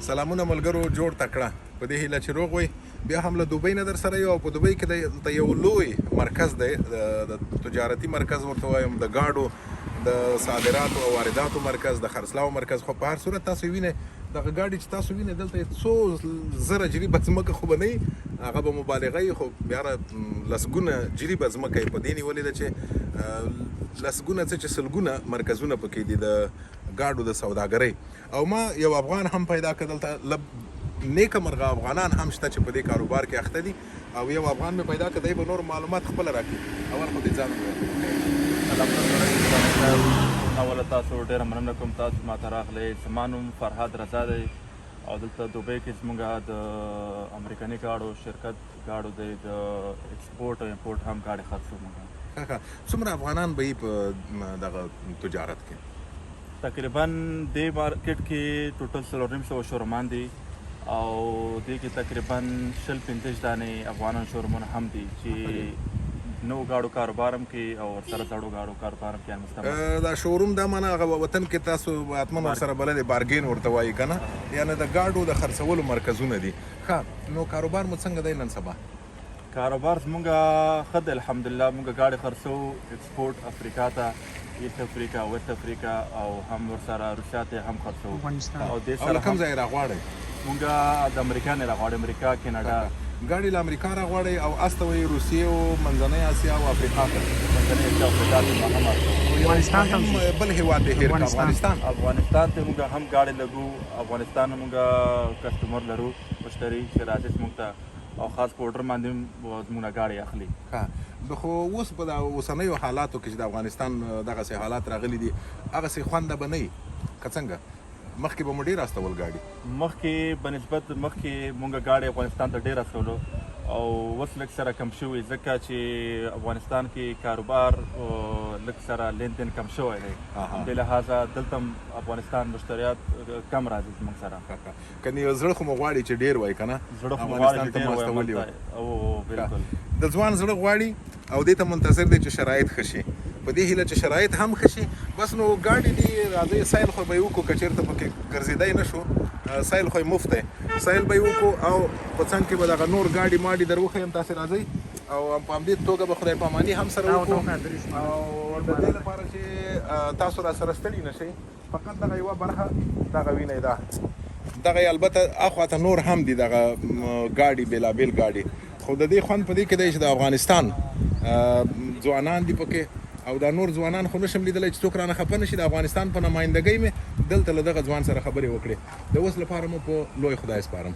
سلامونه ملګرو جوړ تکړه په دې هیله چې روغ وي بیا هم له دوبۍ نه در سره یو په دوبۍ کې د یو لوی مرکز دی د تجارتي مرکز ورته وایم د ګاډو د صادراتو او وارداتو مرکز د خرڅلاو مرکز خو په هر صورت تاسو وینئ دغه ګاډي چې تاسو وینئ دلته څو زره جریبه ځمکه خو به نه وي هغه به مبالغه وي خو بیا لسګونه جریبه ځمکه یې په دې نیولې ده چې لسګونه څه چې سلګونه مرکزونه پکې دي د ګاډو د سوداګرۍ او ما یو افغان هم پیدا کړ دلته نیکه مرغه افغانان هم شته چې په دې کاروبار کې اخته دي او یو افغان مې پیدا کړ دی به نور معلومات خپله راکړي اول خو دې ځان اوله تاسو ډېره مننه کوم تاسو ماته راغلی زما نوم فرهاد رضا دی او دلته دوبۍ کې زموږ د امریکني ګاډو شرکت ګاډو دی د ایکسپورټ او امپورټ هم ګاډي خرڅوو موږ څومره افغانان به په دغه تجارت کې تقریبا دې مارکیټ کې ټوټل 450 شورومان دي او دې کې تقریبا 15 دانې افغانان شورومونه هم دي چې نو ګاډو کاروبار هم کوي او ورسره زړو ګاډو کاروبار هم کوي مستمر دا شوروم دا معنی هغه وطن کې تاسو اتمن ورسره بلد بارګین ورته وایي که نه یعنې د ګاډو د خرڅولو مرکزونه دي ښه نو کاروبار مو څنګه دی نن سبا کاروبار زموږ ښه دی الحمدلله موږ ګاډي خرڅوو ایکسپورټ افریقا ته ایست افریقا ویست افریقا او هم ورسره روسیا ته هم خرڅوو او له کوم ځای راغواړئ موږ د امریکا نه راغواړو امریکا کاناډا ګاډي له امریکا راغواړئ او اس ته وایي روسیې او منځنۍ اسیا او افریقا ته منځنۍ اسیا او افریقا ته هم افغانستان ته بل هېواد دی هېر افغانستان ته موږ هم ګاډي لګو افغانستان موږ کسټمر لرو مشتری چې راځي موږ ته او خاص په order باندې زموږ ګاډي اخلي ښه خو اوس په د اوسنیو حالاتو کې چې د افغانستان دغسې حالات راغلي دي هغسې خونده به نه وي که څنګه مخکې به مو ډېر استول ګاډي مخکې بنسبت مخکې موږ ګاډي افغانستان ته ډېر استولو او اوس لږ سره کم شوي ځکه چې افغانستان کې کاروبار لږ سره لیندین کم شوی دی دې لحاظه دلته افغانستان مشتریات کم راځي زموږ سره کنې یو زړه خو مو غواړي چې ډېر وای که نه زړه خو مو غواړي چې ډېر وای او بالکل د ځوان زړه غواړي او دې ته منتظر دی چې شرایط ښه شي په دې هیله چې شرایط هم ښه شي بس نو ګاډي دي راځئ سایل خو به یې وکړو که چېرته پکې ګرځېدی نه شو سایل خو یې مفت دی سایل به یې وکړو او په څنګ کې به دغه نور ګاډي ماډي در وښیم تاسې راځئ او په همدې توګه به خدای پاماني هم سره وکړو او د دې لپاره چې تاسو را سره ستړي نه شئ فقط دغه یوه برخه دغه وینئ دا دغه البته اخواته نور هم دي دغه ګاډي بېلابېل ګاډي خو د دې خوند په دې کې دی چې د افغانستان ځوانان دي پکې او دا نور ځوانان خو نشم لیدلی چې څوک رانه خفه نه شي د افغانستان په نمایندګۍ مې دلته له دغه ځوان سره خبرې وکړې د اوس لپاره مو په لوی خدای سپارم